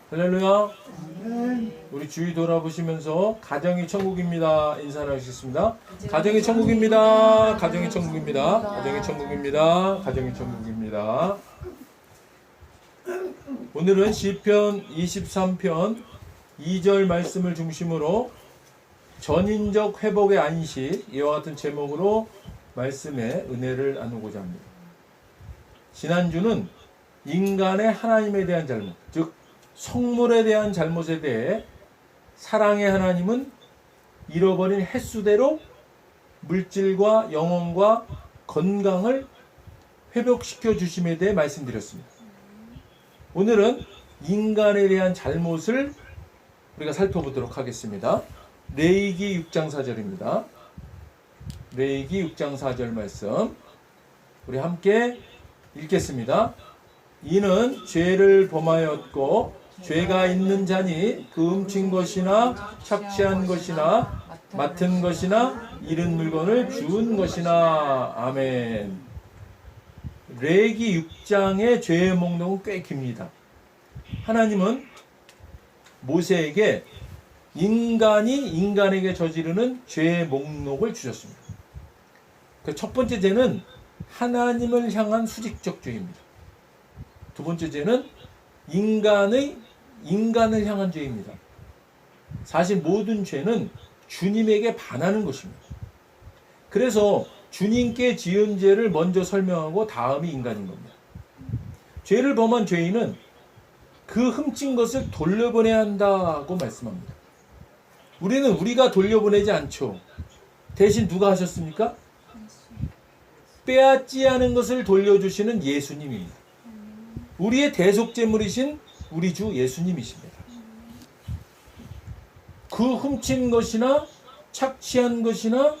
할렐루야. 우리 주위 돌아보시면서 가정이 천국입니다. 인사를 하시겠습니다. 가정이 천국입니다. 가정이 천국입니다. 가정이 천국입니다. 가정이 천국입니다. 오늘은 시편 23편 2절 말씀을 중심으로 전인적 회복의 안식, 이와 같은 제목으로 말씀의 은혜를 나누고자 합니다. 지난주는 인간의 하나님에 대한 잘못, 즉 성물에 대한 잘못에 대해 사랑의 하나님은 잃어버린 횟수대로 물질과 영혼과 건강을 회복시켜 주심에 대해 말씀드렸습니다. 오늘은 인간에 대한 잘못을 우리가 살펴보도록 하겠습니다. 레위기 6장 4절입니다. 레위기 6장 4절 말씀 우리 함께 읽겠습니다. 이는 죄를 범하였고 죄가 있는 자니 그 훔친 것이나 착취한 것이나 맡은 것이나 잃은 물건을 주운 것이나. 아멘. 레위기 6장의 죄의 목록은 꽤 깁니다. 하나님은 모세에게 인간이 인간에게 저지르는 죄의 목록을 주셨습니다. 그 첫 번째 죄는 하나님을 향한 수직적 죄입니다. 두 번째 죄는 인간을 향한 죄입니다. 사실 모든 죄는 주님에게 반하는 것입니다. 그래서 주님께 지은 죄를 먼저 설명하고 다음이 인간인 겁니다. 죄를 범한 죄인은 그 훔친 것을 돌려보내야 한다고 말씀합니다. 우리는 우리가 돌려보내지 않죠. 대신 누가 하셨습니까? 빼앗지 않은 것을 돌려주시는 예수님입니다. 우리의 대속제물이신 우리 주 예수님이십니다. 그 훔친 것이나 착취한 것이나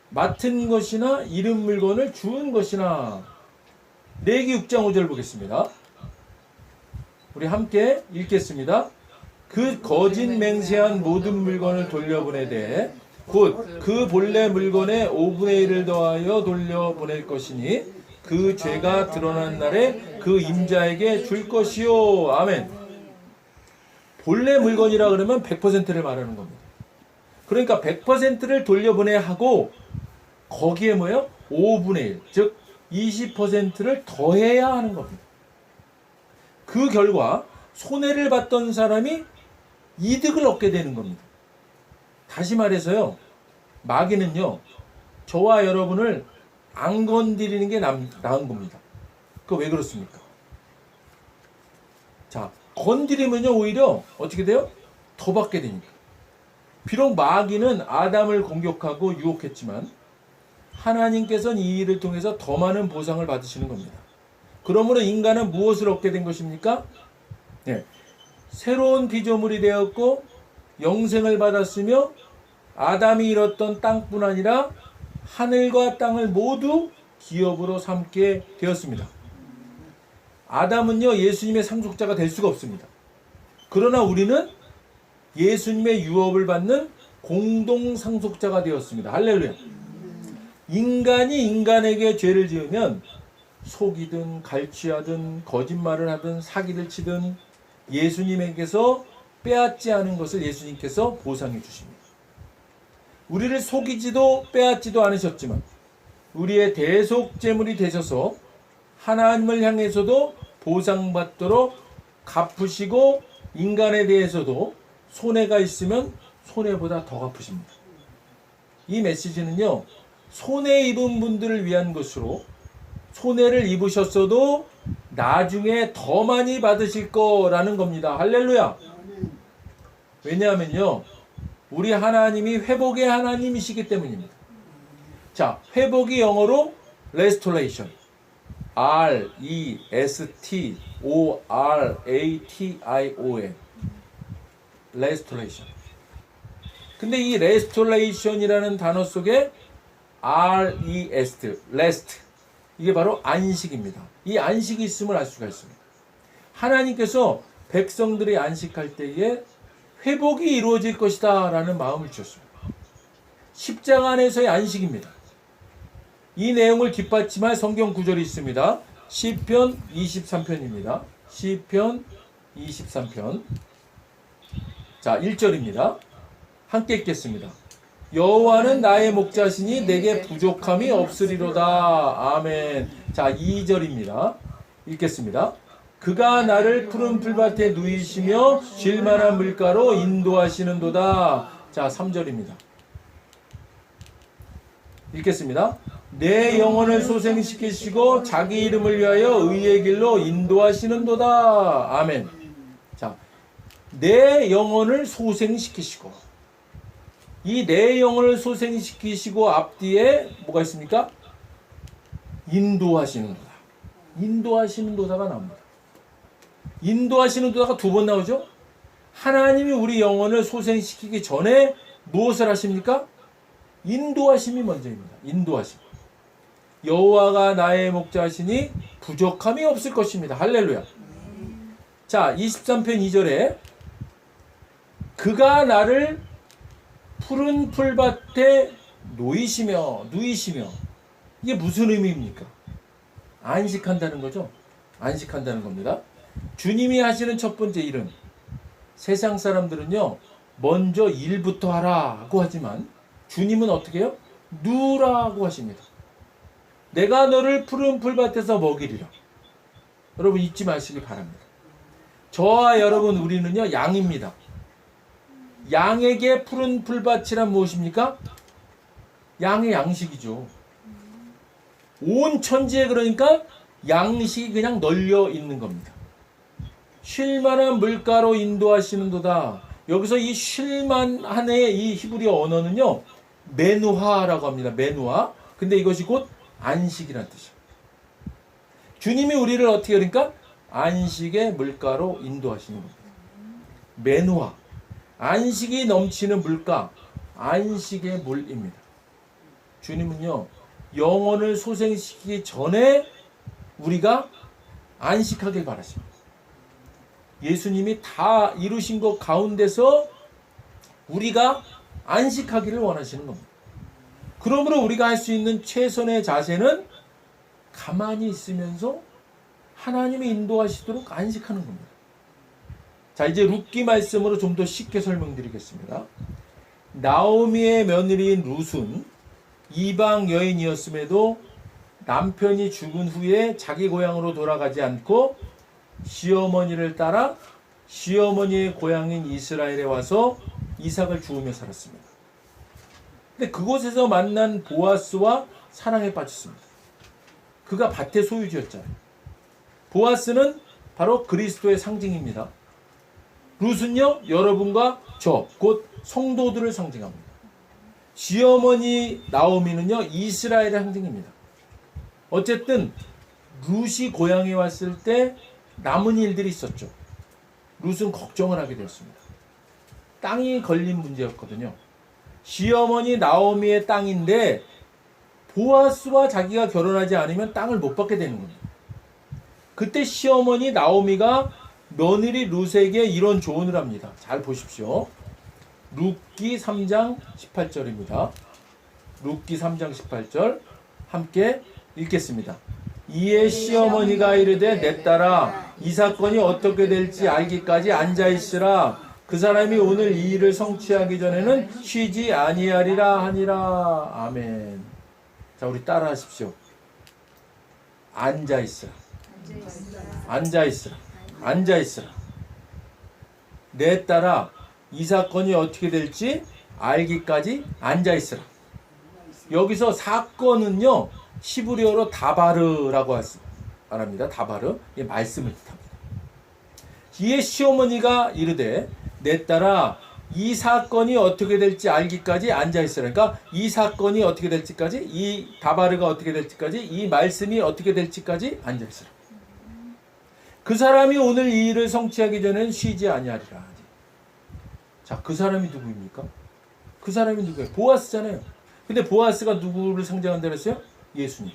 맡은 것이나 잃은 물건을 주운 것이나. 레위기 6장 5절 보겠습니다. 우리 함께 읽겠습니다. 그 거짓 맹세한 모든 물건을 돌려보내되 곧 그 본래 물건의 5분의 1을 더하여 돌려보낼 것이니 그 죄가 드러난 날에 그 임자에게 줄 것이요. 아멘. 본래 물건이라 그러면 100%를 말하는 겁니다. 그러니까 100%를 돌려보내야 하고 거기에 뭐예요? 5분의 1, 즉 20%를 더해야 하는 겁니다. 그 결과 손해를 봤던 사람이 이득을 얻게 되는 겁니다. 다시 말해서요, 마귀는요, 저와 여러분을 안 건드리는 게 나은 겁니다. 그거 왜 그렇습니까? 자, 건드리면요, 오히려 어떻게 돼요? 더 받게 되니까. 비록 마귀는 아담을 공격하고 유혹했지만 하나님께서는 이 일을 통해서 더 많은 보상을 받으시는 겁니다. 그러므로 인간은 무엇을 얻게 된 것입니까? 네, 새로운 피조물이 되었고 영생을 받았으며 아담이 잃었던 땅뿐 아니라 하늘과 땅을 모두 기업으로 삼게 되었습니다. 아담은요, 예수님의 상속자가 될 수가 없습니다. 그러나 우리는 예수님의 유업을 받는 공동 상속자가 되었습니다. 할렐루야. 인간이 인간에게 죄를 지으면 속이든 갈취하든 거짓말을 하든 사기를 치든 예수님에게서 빼앗지 않은 것을 예수님께서 보상해 주십니다. 우리를 속이지도 빼앗지도 않으셨지만 우리의 대속제물이 되셔서 하나님을 향해서도 보상받도록 갚으시고 인간에 대해서도 손해가 있으면 손해보다 더 갚으십니다. 이 메시지는요, 손해 입은 분들을 위한 것으로 손해를 입으셨어도 나중에 더 많이 받으실 거라는 겁니다. 할렐루야. 왜냐하면요, 우리 하나님이 회복의 하나님이시기 때문입니다. 자, 회복이 영어로 restoration, R-E-S-T-O-R-A-T-I-O-N, restoration. 근데 이 restoration이라는 단어 속에 R-E-S-T, rest, 이게 바로 안식입니다. 이 안식이 있음을 알 수가 있습니다. 하나님께서 백성들이 안식할 때에 회복이 이루어질 것이다 라는 마음을 주셨습니다. 십자가 안에서의 안식입니다. 이 내용을 뒷받침할 성경 구절이 있습니다. 시편 23편입니다. 시편 23편. 자, 1절입니다. 함께 읽겠습니다. 여호와는 나의 목자시니 내게 부족함이 없으리로다. 아멘. 자, 2절입니다. 읽겠습니다. 그가 나를 푸른 풀밭에 누이시며 쉴만한 물가로 인도하시는도다. 자, 3절입니다. 읽겠습니다. 내 영혼을 소생시키시고 자기 이름을 위하여 의의 길로 인도하시는도다. 아멘. 자, 내 영혼을 소생시키시고, 이 내 영혼을 소생시키시고 앞뒤에 뭐가 있습니까? 인도하시는도다. 인도하시는도다가 나옵니다. 인도하시는도다가 두 번 나오죠. 하나님이 우리 영혼을 소생시키기 전에 무엇을 하십니까? 인도하심이 먼저입니다. 인도하심. 여호와가 나의 목자시니 부족함이 없을 것입니다. 할렐루야. 자, 23편 2절에 그가 나를 푸른 풀밭에 누이시며 이게 무슨 의미입니까? 안식한다는 거죠. 안식한다는 겁니다. 주님이 하시는 첫 번째 일은, 세상 사람들은요 먼저 일부터 하라고 하지만 주님은 어떻게 해요? 누라고 하십니다. 내가 너를 푸른 풀밭에서 먹이리라. 여러분 잊지 마시기 바랍니다. 저와 여러분 우리는요 양입니다. 양에게 푸른 풀밭이란 무엇입니까? 양의 양식이죠. 온 천지에 그러니까 양식이 그냥 널려 있는 겁니다. 쉴만한 물가로 인도하시는도다. 여기서 이 쉴만한의 이 히브리어 언어는요 메누하라고 합니다. 메누하. 근데 이것이 곧 안식이라는 뜻이에요. 주님이 우리를 어떻게 그러니까 안식의 물가로 인도하시는 겁니다. 메누하. 안식이 넘치는 물가, 안식의 물입니다. 주님은요 영혼을 소생시키기 전에 우리가 안식하길 바라십니다. 예수님이 다 이루신 것 가운데서 우리가 안식하기를 원하시는 겁니다. 그러므로 우리가 할 수 있는 최선의 자세는 가만히 있으면서 하나님이 인도하시도록 안식하는 겁니다. 자, 이제 룻기 말씀으로 좀 더 쉽게 설명드리겠습니다. 나오미의 며느리인 룻은 이방 여인이었음에도 남편이 죽은 후에 자기 고향으로 돌아가지 않고 시어머니를 따라 시어머니의 고향인 이스라엘에 와서 이삭을 주우며 살았습니다. 근데 그곳에서 만난 보아스와 사랑에 빠졌습니다. 그가 밭의 소유주였잖아요. 보아스는 바로 그리스도의 상징입니다. 룻은요 여러분과 저 곧 성도들을 상징합니다. 시어머니 나오미는요 이스라엘의 상징입니다. 어쨌든 룻이 고향에 왔을 때 남은 일들이 있었죠. 룻은 걱정을 하게 되었습니다. 땅이 걸린 문제였거든요. 시어머니 나오미의 땅인데 보아스와 자기가 결혼하지 않으면 땅을 못 받게 되는 겁니다. 그때 시어머니 나오미가 며느리 룻에게 이런 조언을 합니다. 잘 보십시오. 룻기 3장 18절입니다. 룻기 3장 18절 함께 읽겠습니다. 이에 시어머니가 이르되 내 딸아 이 사건이 어떻게 될지 알기까지 앉아있으라. 그 사람이 오늘 이 일을 성취하기 전에는 쉬지 아니하리라 하니라. 아멘. 자, 우리 따라 하십시오. 앉아있으라. 앉아있으라. 앉아있으라. 내 딸아 이 사건이 어떻게 될지 알기까지 앉아있으라. 여기서 사건은요 히브리어로 다바르라고 말합니다. 다바르. 이 말씀을 뜻합니다. 이에 시어머니가 이르되 내 딸아 이 사건이 어떻게 될지 알기까지 앉아있으라. 그러니까 이 사건이 어떻게 될지까지, 이 다바르가 어떻게 될지까지, 이 말씀이 어떻게 될지까지 앉아있으라. 그 사람이 오늘 이 일을 성취하기 전에는 쉬지 아니하리라. 자, 그 사람이 누구입니까? 그 사람이 누구예요? 보아스잖아요. 근데 보아스가 누구를 상징한다 그랬어요? 예수님.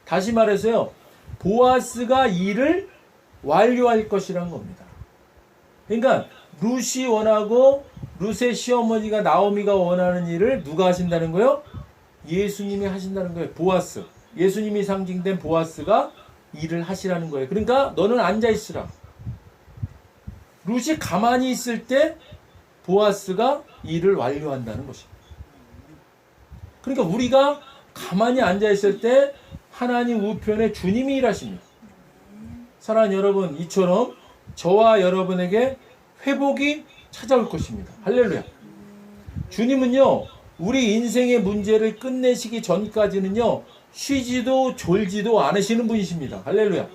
다시 말해서요, 보아스가 일을 완료할 것이라는 겁니다. 그러니까 룻이 원하고 룻의 시어머니가 나오미가 원하는 일을 누가 하신다는 거예요? 예수님이 하신다는 거예요. 보아스. 예수님이 상징된 보아스가 일을 하시라는 거예요. 그러니까 너는 앉아있으라. 룻이 가만히 있을 때 보아스가 일을 완료한다는 것입니다. 그러니까 우리가 가만히 앉아 있을 때 하나님 우편에 주님이 일하십니다. 사랑하는 여러분, 이처럼 저와 여러분에게 회복이 찾아올 것입니다. 할렐루야. 주님은요, 우리 인생의 문제를 끝내시기 전까지는요, 쉬지도 졸지도 않으시는 분이십니다. 할렐루야.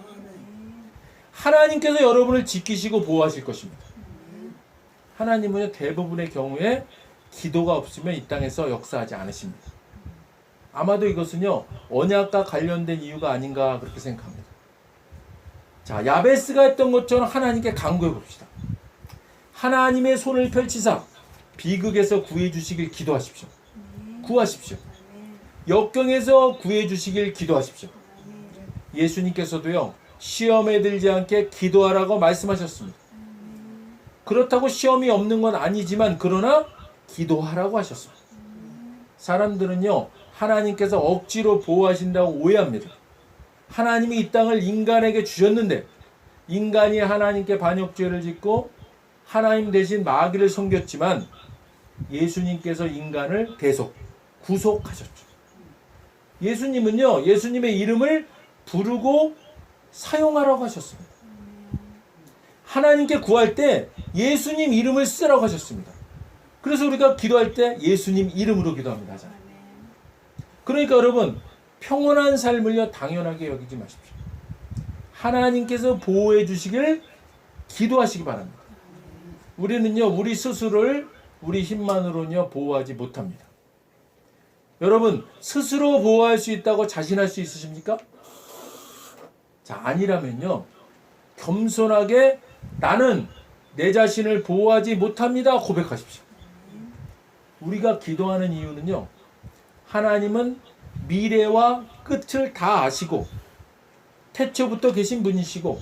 하나님께서 여러분을 지키시고 보호하실 것입니다. 하나님은 대부분의 경우에 기도가 없으면 이 땅에서 역사하지 않으십니다. 아마도 이것은요, 언약과 관련된 이유가 아닌가 그렇게 생각합니다. 자, 야베스가 했던 것처럼 하나님께 간구해 봅시다. 하나님의 손을 펼치사 비극에서 구해 주시길 기도하십시오. 구하십시오. 역경에서 구해 주시길 기도하십시오. 예수님께서도요, 시험에 들지 않게 기도하라고 말씀하셨습니다. 그렇다고 시험이 없는 건 아니지만 그러나 기도하라고 하셨습니다. 사람들은요, 하나님께서 억지로 보호하신다고 오해합니다. 하나님이 이 땅을 인간에게 주셨는데 인간이 하나님께 반역죄를 짓고 하나님 대신 마귀를 섬겼지만 예수님께서 인간을 계속 구속하셨죠. 예수님은요, 예수님의 이름을 부르고 사용하라고 하셨습니다. 하나님께 구할 때 예수님 이름을 쓰라고 하셨습니다. 그래서 우리가 기도할 때 예수님 이름으로 기도합니다. 그러니까 여러분, 평온한 삶을요, 당연하게 여기지 마십시오. 하나님께서 보호해 주시길 기도하시기 바랍니다. 우리는요, 우리 스스로를 우리 힘만으로는요, 보호하지 못합니다. 여러분, 스스로 보호할 수 있다고 자신할 수 있으십니까? 자, 아니라면요, 겸손하게 나는 내 자신을 보호하지 못합니다 고백하십시오. 우리가 기도하는 이유는요, 하나님은 미래와 끝을 다 아시고 태초부터 계신 분이시고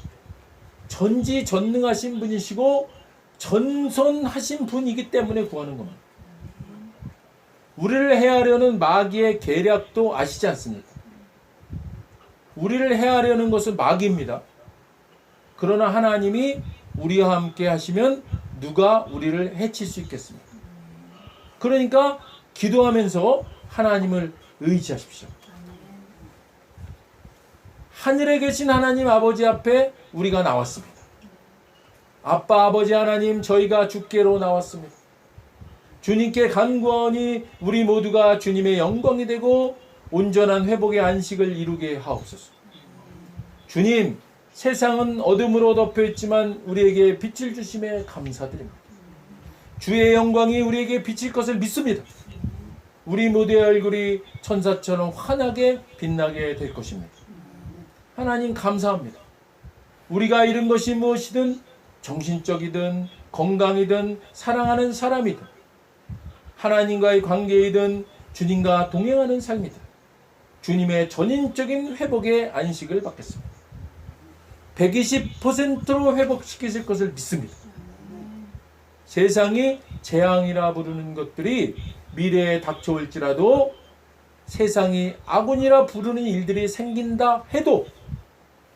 전지전능하신 분이시고 전선하신 분이기 때문에 구하는 겁니다. 우리를 해하려는 마귀의 계략도 아시지 않습니까? 우리를 해하려는 것은 마귀입니다. 그러나 하나님이 우리와 함께 하시면 누가 우리를 해칠 수 있겠습니까? 그러니까 기도하면서 하나님을 의지하십시오. 하늘에 계신 하나님 아버지 앞에 우리가 나왔습니다. 아빠 아버지 하나님, 저희가 주께로 나왔습니다. 주님께 간구하오니 우리 모두가 주님의 영광이 되고 온전한 회복의 안식을 이루게 하옵소서. 주님, 세상은 어둠으로 덮여 있지만 우리에게 빛을 주심에 감사드립니다. 주의 영광이 우리에게 비칠 것을 믿습니다. 우리 모두의 얼굴이 천사처럼 환하게 빛나게 될 것입니다. 하나님 감사합니다. 우리가 잃은 것이 무엇이든 정신적이든 건강이든 사랑하는 사람이든 하나님과의 관계이든 주님과 동행하는 삶이든 주님의 전인적인 회복의 안식을 받겠습니다. 120%로 회복시키실 것을 믿습니다. 세상이 재앙이라 부르는 것들이 미래에 닥쳐올지라도 세상이 아군이라 부르는 일들이 생긴다 해도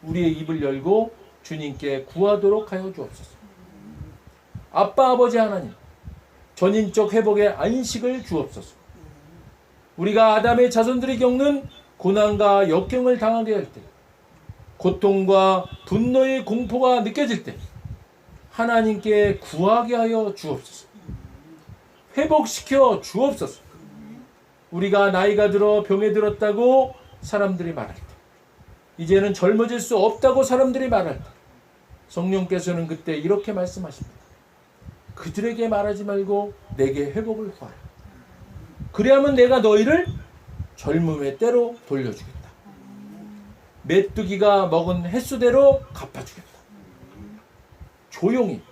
우리의 입을 열고 주님께 구하도록 하여 주옵소서. 아빠 아버지 하나님, 전인적 회복의 안식을 주옵소서. 우리가 아담의 자손들이 겪는 고난과 역경을 당하게 할 때, 고통과 분노의 공포가 느껴질 때 하나님께 구하게 하여 주옵소서. 회복시켜 주옵소서. 우리가 나이가 들어 병에 들었다고 사람들이 말할 때, 이제는 젊어질 수 없다고 사람들이 말할 때 성령께서는 그때 이렇게 말씀하십니다. 그들에게 말하지 말고 내게 회복을 구하라. 그래야만 내가 너희를 젊음의 때로 돌려주겠다. 메뚜기가 먹은 횟수대로 갚아주겠다. 조용히,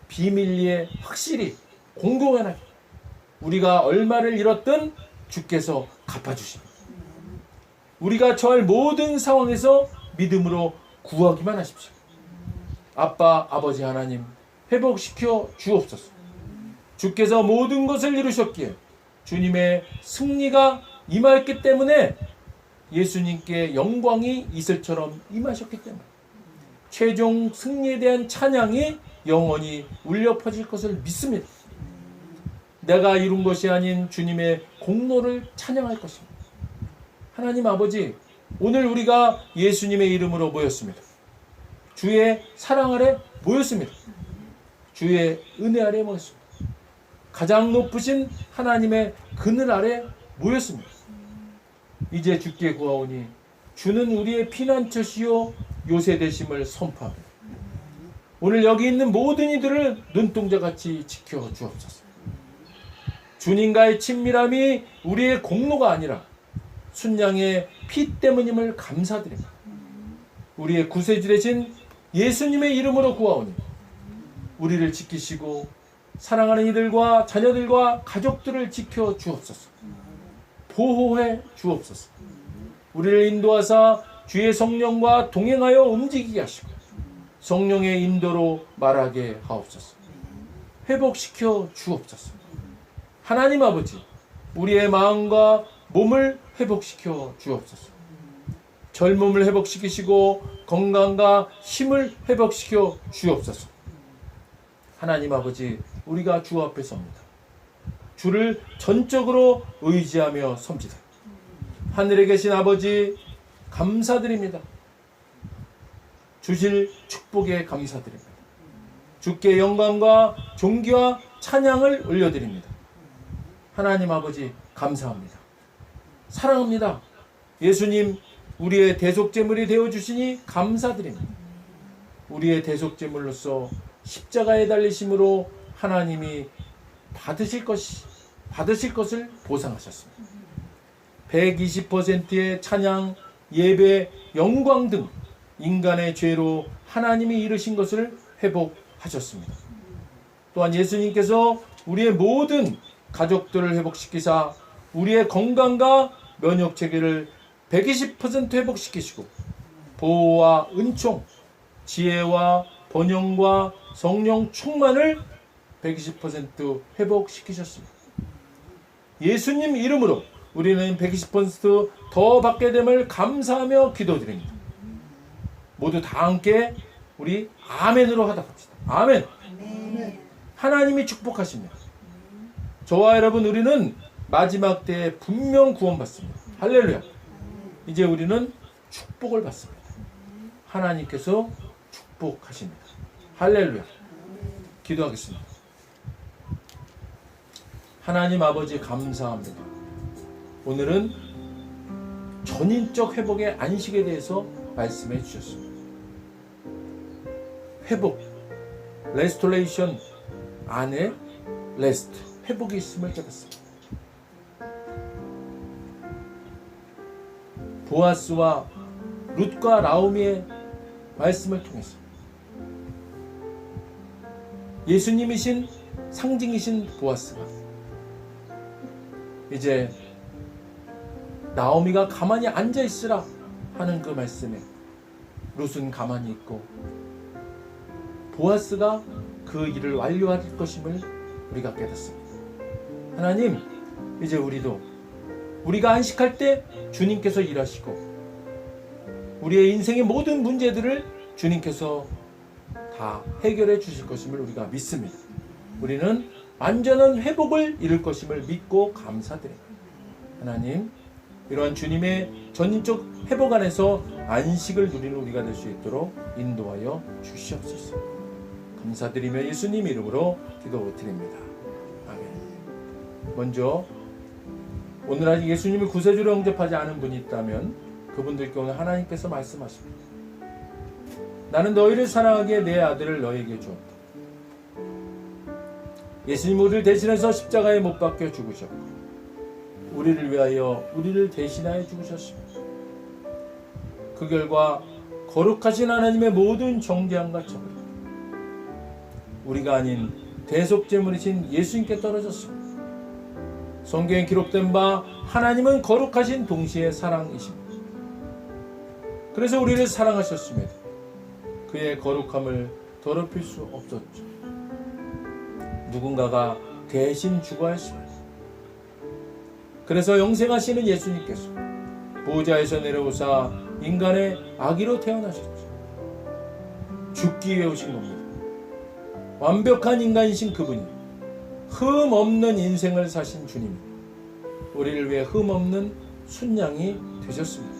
비밀리에 확실히, 공공연하게 우리가 얼마를 잃었든 주께서 갚아주십니다. 우리가 처할 모든 상황에서 믿음으로 구하기만 하십시오. 아빠, 아버지 하나님, 회복시켜 주옵소서. 주께서 모든 것을 이루셨기에 주님의 승리가 임하였기 때문에 예수님께 영광이 이슬처럼 임하셨기 때문에 최종 승리에 대한 찬양이 영원히 울려 퍼질 것을 믿습니다. 내가 이룬 것이 아닌 주님의 공로를 찬양할 것입니다. 하나님 아버지, 오늘 우리가 예수님의 이름으로 모였습니다. 주의 사랑 아래 모였습니다. 주의 은혜 아래 모였습니다. 가장 높으신 하나님의 그늘 아래 모였습니다. 이제 주께 구하오니 주는 우리의 피난처시요 요새 되심을 선포합니다. 오늘 여기 있는 모든 이들을 눈동자같이 지켜 주옵소서. 주님과의 친밀함이 우리의 공로가 아니라 순양의 피 때문임을 감사드립니다. 우리의 구세주 되신 예수님의 이름으로 구하오니 우리를 지키시고 사랑하는 이들과 자녀들과 가족들을 지켜 주옵소서. 보호해 주옵소서. 우리를 인도하사 주의 성령과 동행하여 움직이게 하시고 성령의 인도로 말하게 하옵소서. 회복시켜 주옵소서. 하나님 아버지, 우리의 마음과 몸을 회복시켜 주옵소서. 젊음을 회복시키시고 건강과 힘을 회복시켜 주옵소서. 하나님 아버지, 우리가 주 앞에 섭니다. 주를 전적으로 의지하며 섭니다. 하늘에 계신 아버지, 감사드립니다. 주실 축복에 감사드립니다. 주께 영광과 존귀와 찬양을 올려드립니다. 하나님 아버지, 감사합니다. 사랑합니다. 예수님, 우리의 대속제물이 되어주시니 감사드립니다. 우리의 대속제물로서 십자가에 달리심으로 하나님이 받으실 것을 보상하셨습니다. 120%의 찬양, 예배, 영광 등 인간의 죄로 하나님이 이루신 것을 회복하셨습니다. 또한 예수님께서 우리의 모든 가족들을 회복시키사 우리의 건강과 면역 체계를 120% 회복시키시고 보호와 은총, 지혜와 번영과 성령 충만을 120% 회복시키셨습니다. 예수님 이름으로 우리는 120%더 받게 됨을 감사하며 기도드립니다. 모두 다 함께 우리 아멘으로 하도록 합시다. 아멘. 하나님이 축복하십니다. 저와 여러분, 우리는 마지막 때에 분명 구원받습니다. 할렐루야. 이제 우리는 축복을 받습니다. 하나님께서 축복하십니다. 할렐루야. 기도하겠습니다. 하나님 아버지, 감사합니다. 오늘은 전인적 회복의 안식에 대해서 말씀해 주셨습니다. 회복, 레스토레이션 안에 레스트, 회복이 있음을 깨닫습니다. 보아스와 룻과 나오미의 말씀을 통해서 예수님이신 상징이신 보아스가 이제 나오미가 가만히 앉아 있으라 하는 그 말씀에 룻은 가만히 있고 보아스가 그 일을 완료할 것임을 우리가 깨닫습니다. 하나님, 이제 우리가 안식할 때 주님께서 일하시고 우리의 인생의 모든 문제들을 주님께서 다 해결해 주실 것임을 우리가 믿습니다. 우리는 완전한 회복을 이룰 것임을 믿고 감사드립니다. 하나님, 이러한 주님의 전인적 회복 안에서 안식을 누리는 우리가 될 수 있도록 인도하여 주시옵소서. 감사드리며 예수님 이름으로 기도드립니다. 아멘. 먼저 오늘 아직 예수님을 구세주로 영접하지 않은 분이 있다면 그분들께 오늘 하나님께서 말씀하십니다. 나는 너희를 사랑하기에 내 아들을 너희에게 주었다. 예수님 우리를 대신해서 십자가에 못 박혀 죽으셨고 우리를 위하여 우리를 대신하여 죽으셨습니다. 그 결과 거룩하신 하나님의 모든 정죄함과 처벌, 우리가 아닌 대속제물이신 예수님께 떨어졌습니다. 성경에 기록된 바 하나님은 거룩하신 동시에 사랑이십니다. 그래서 우리를 사랑하셨습니다. 그의 거룩함을 더럽힐 수 없었죠. 누군가가 대신 죽어야 했습니다. 그래서 영생하시는 예수님께서 보좌에서 내려오사 인간의 아기로 태어나셨죠. 죽기 위해 오신 겁니다. 완벽한 인간이신 그분이 흠 없는 인생을 사신 주님이 우리를 위해 흠 없는 순양이 되셨습니다.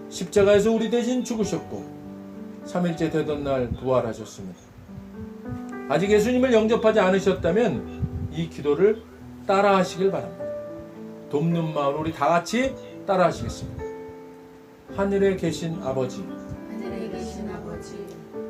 십자가에서 우리 대신 죽으셨고 3일째 되던 날 부활하셨습니다. 아직 예수님을 영접하지 않으셨다면 이 기도를 따라 하시길 바랍니다. 돕는 마음으로 우리 다 같이 따라 하시겠습니다. 하늘에 계신 아버지, 하늘에 계신 아버지,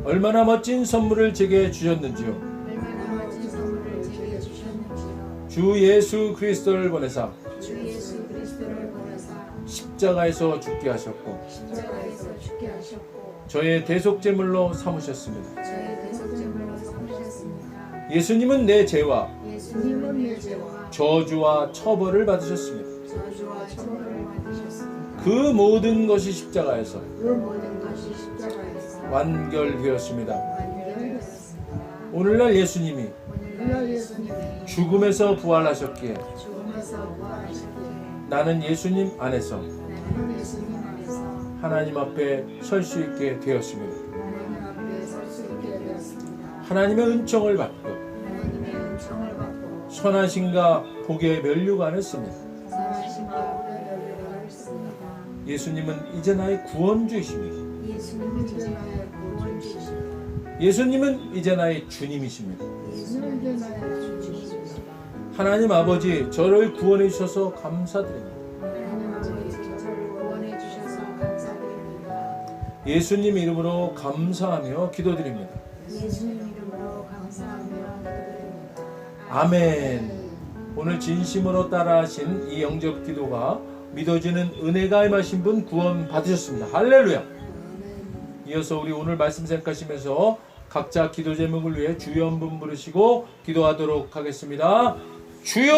얼마나 멋진 선물을 제게 주셨는지요. 얼마나 멋진 선물을 제게 주셨는지요. 주 예수 그리스도를 보내사 주 예수 그리스도를 보내사 십자가에서 죽게 하셨고 십자가에서 죽게 하셨고 저의 대속제물로 삼으셨습니다. 저의 대속제물로 삼으셨습니다. 예수님은 내 죄와 예수님은 내 죄와 저주와 처벌을 받으셨습니다. 저주와 처벌을 받으셨습니다. 그 모든 것이 십자가에서 그 모든 것이 십자가에서 완결되었습니다. 완결되었습니다. 오늘날 예수님이 오늘날 예수님이 죽음에서 부활하셨기에 죽음에서 부활하셨기에 나는 예수님 안에서 나는 예수님 안에서 하나님 앞에 설 수 있게 되었습니다. 하나님 앞에 설 수 있게 되었습니다. 하나님의 은총을 받고 하나님의 은총을 받고 선하심과 복의 면류관을 씁니다. 선하심과 면류관을 했습니다. 예수님은 이제 나의 구원주이십니다. 예수님은 이제 나의 구원주이십니다. 예수님은 이제 나의 주님이십니다. 예수님은 이제 나의 주님이십니다. 하나님 아버지, 저를 구원해 주셔서 감사드립니다. 하나님 아버지, 저를 구원해 주셔서 감사드립니다. 예수님 이름으로 감사하며 기도드립니다. 예수님 이름으로 감사하며 기도드립니다. 아멘. 오늘 진심으로 따라하신 이 영접 기도가 믿어지는 은혜가 임하신 분 구원 받으셨습니다. 할렐루야. 이어서 우리 오늘 말씀 생각하시면서 각자 기도 제목을 위해 주여 한 분 부르시고 기도하도록 하겠습니다. 주여!